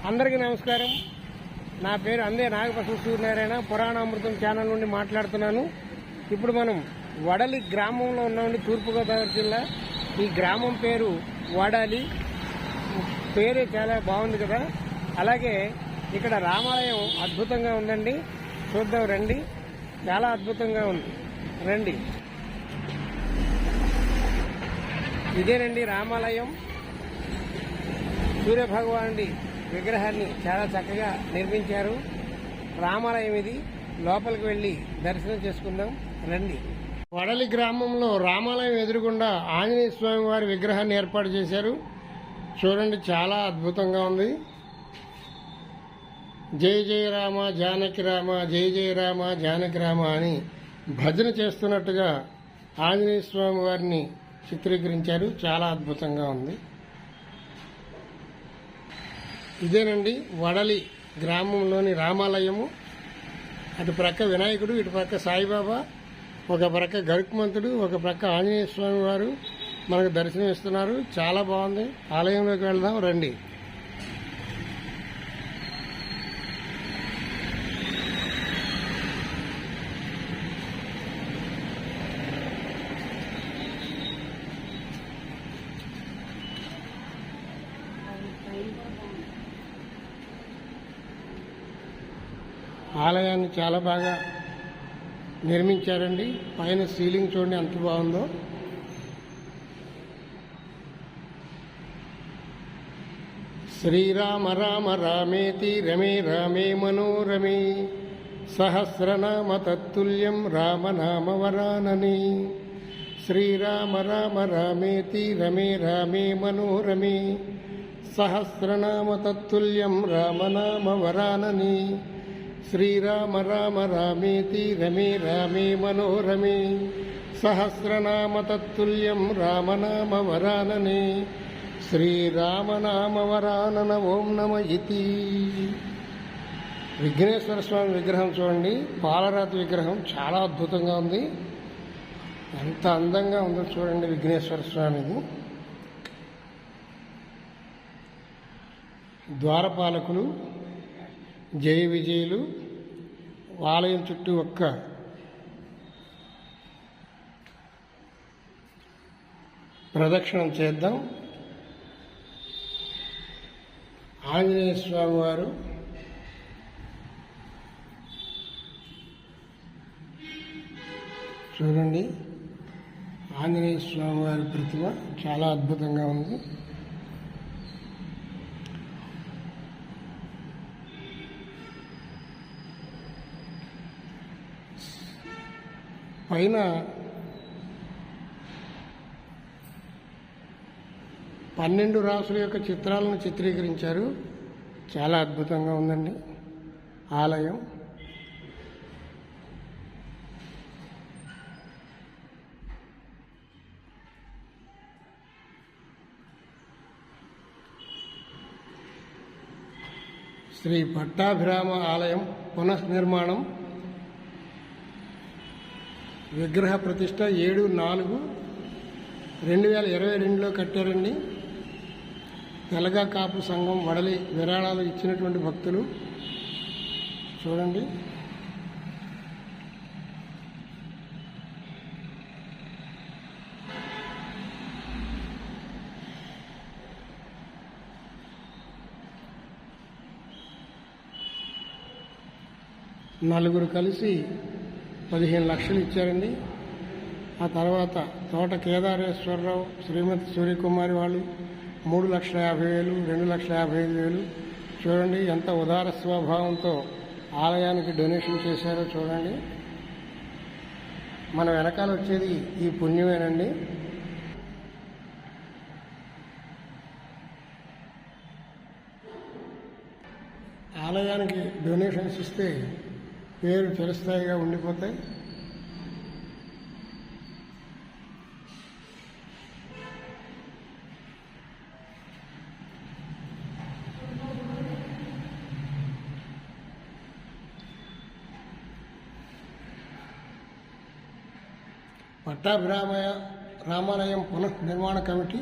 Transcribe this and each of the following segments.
అందరికీ నమస్కారం. నా పేరు అందే నాగపస సూర్యనారాయణ. పురాణామృతం ఛానల్ నుండి మాట్లాడుతున్నాను. ఇప్పుడు మనం వడలి గ్రామంలో ఉన్నామండి, తూర్పుగోదావరి జిల్లా. ఈ గ్రామం పేరు వడాలి. పేరే చాలా బాగుంది కదా. అలాగే ఇక్కడ రామాలయం అద్భుతంగా ఉందండి. చూద్దాం రండి. చాలా అద్భుతంగా ఉంది, రండి. ఇదేనండి రామాలయం. సూర్యభగవానుడి విగ్రహాన్ని చాలా చక్కగా నిర్మించారు. రామాలయం ఇది. లోపలికి వెళ్లి దర్శనం చేసుకుందాం, రండి. వడలి గ్రామంలో రామాలయం ఎదురుగుండా ఆంజనేయ స్వామి వారి విగ్రహాన్ని ఏర్పాటు చేశారు. చూడండి, చాలా అద్భుతంగా ఉంది. జయ జయ రామ జానకి రామ, జయ జయ రామ జానకి రామ అని భజన చేస్తున్నట్టుగా ఆంజనేయ స్వామి వారిని చిత్రీకరించారు. చాలా అద్భుతంగా ఉంది. ఇదేనండి వడలి గ్రామంలోని రామాలయము. అటు ప్రక్క వినాయకుడు, ఇటు ప్రక్క సాయిబాబా, ఒక ప్రక్క గరుక్మంతుడు, ఒక ప్రక్క ఆంజనేయ స్వామి వారు మనకు దర్శనం ఇస్తున్నారు. చాలా బాగుంది. ఆలయంలోకి వెళ్దాం, రండి. ఆలయాన్ని చాలా బాగా నిర్మించారండి. పైన సీలింగ్ చూడండి ఎంత బాగుందో. శ్రీరామ రామ రామేతి రమే రామే మనోరమే సహస్రనామ తత్తుల్యం రామనామ వరానని. శ్రీరామ రామ రామేతి రమే రామే మనోరమే సహస్రనామ తత్తుల్యం రామనామ వరానని. శ్రీరామ రామ రామేతి రమే రామే మనోరమే సహస్రనామ తత్తుల్యం రామనామ వరాననే. శ్రీరామనామ వరానన ఓం నమ ఇతి. విఘ్నేశ్వర స్వామి విగ్రహం చూడండి, పాలరాతి విగ్రహం. చాలా అద్భుతంగా ఉంది. ఎంత అందంగా ఉందో చూడండి విఘ్నేశ్వర స్వామిది. ద్వారపాలకులు, జయ విజయులు. ఆలయం చుట్టూ ఒక్క ప్రదక్షిణం చేద్దాం. ఆంజనేయ స్వామి వారు చూడండి, ఆంజనేయ స్వామి వారి ప్రతిమ చాలా అద్భుతంగా ఉంది. పైన 12 రాసుల యొక్క చిత్రాలను చిత్రీకరించారు. చాలా అద్భుతంగా ఉందండి ఆలయం. శ్రీ పట్టాభిరామ ఆలయం పునఃనిర్మాణం. విగ్రహ ప్రతిష్ట 7/4/2022లో కట్టారండి. తెలగ కాపు సంఘం వడలి విరాళాలు ఇచ్చినటువంటి భక్తులు చూడండి. నలుగురు కలిసి 15 లక్షలు ఇచ్చారండి. ఆ తర్వాత తోట కేదారేశ్వరరావు, శ్రీమతి సూర్యకుమారి వాళ్ళు 3,50,000, 2,55,000. చూడండి ఎంత ఉదార స్వభావంతో ఆలయానికి డొనేషన్ చేశారో చూడండి. మన వెనకాల వచ్చేది ఈ పుణ్యమేనండి. ఆలయానికి డొనేషన్స్ ఇస్తే పేరు చిరస్థాయిగా ఉండిపోతాయి. పట్టాభిరామయ్య రామాలయం పునఃనిర్మాణ కమిటీ,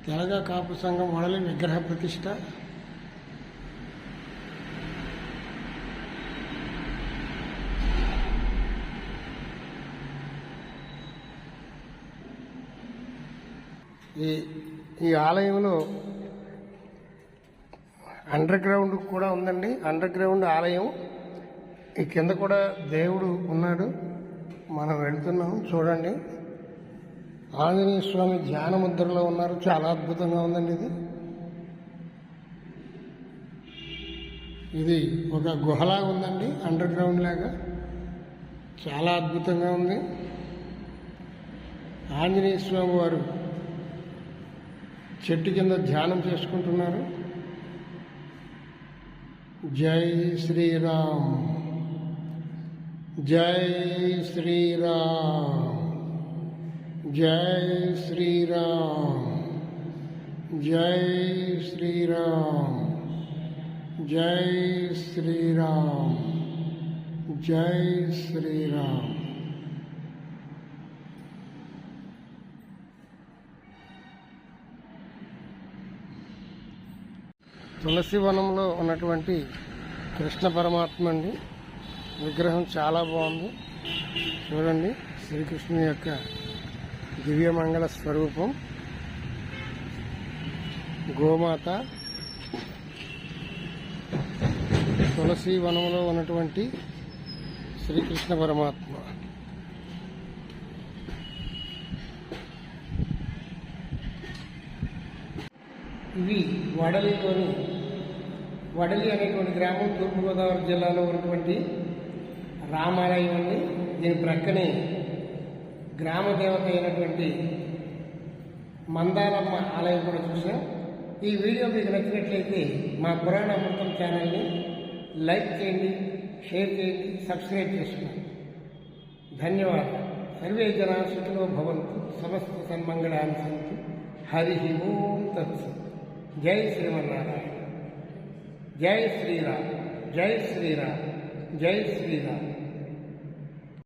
తెలగ కాపు సంఘం వడలి విగ్రహ ప్రతిష్ట, ఈ ఈ ఆలయంలో అండర్ గ్రౌండ్ కూడా ఉందండి. అండర్ గ్రౌండ్ ఆలయం. ఈ కింద కూడా దేవుడు ఉన్నాడు. మనం వెళ్తున్నాం చూడండి. ఆంజనేయ స్వామి ధ్యాన ముద్రలో ఉన్నారు. చాలా అద్భుతంగా ఉందండి ఇది. ఇది ఒక గుహలాగా ఉందండి, అండర్ గ్రౌండ్ లాగా. చాలా అద్భుతంగా ఉంది. ఆంజనేయ స్వామి వారు చెట్టు కింద ధ్యానం చేసుకుంటున్నారు. జై శ్రీరామ్, జై శ్రీరామ్, జై శ్రీరామ్, జై శ్రీరామ్, జై శ్రీరామ్, జై శ్రీరామ్. తులసి వనంలో ఉన్నటువంటి కృష్ణ పరమాత్మ అండి. విగ్రహం చాలా బాగుంది. చూడండి, శ్రీకృష్ణుని యొక్క దివ్యమంగళ స్వరూపం. గోమాత. తులసి వనంలో ఉన్నటువంటి శ్రీకృష్ణ పరమాత్మ. ఇవి వడలి అనేటువంటి గ్రామం తూర్పుగోదావరి జిల్లాలో ఉన్నటువంటి రామాలయం అండి. దీని ప్రక్కనే గ్రామ దేవత అయినటువంటి మందాలమ్మ ఆలయం కూడా చూసాం. ఈ వీడియో మీకు నచ్చినట్లయితే మా పురాణ అమృతం ఛానల్ని లైక్ చేయండి, షేర్ చేయండి, సబ్స్క్రైబ్ చేసుకోండి. ధన్యవాదాలు. సర్వే జనా సుఖినో భవంతు, సమస్త సన్మంగళాని సంతు. హరి ఓం తత్సత్. జై శ్రీమన్నారాయణ. జై శ్రీరామ్, జై శ్రీరామ్, జై శ్రీరామ్.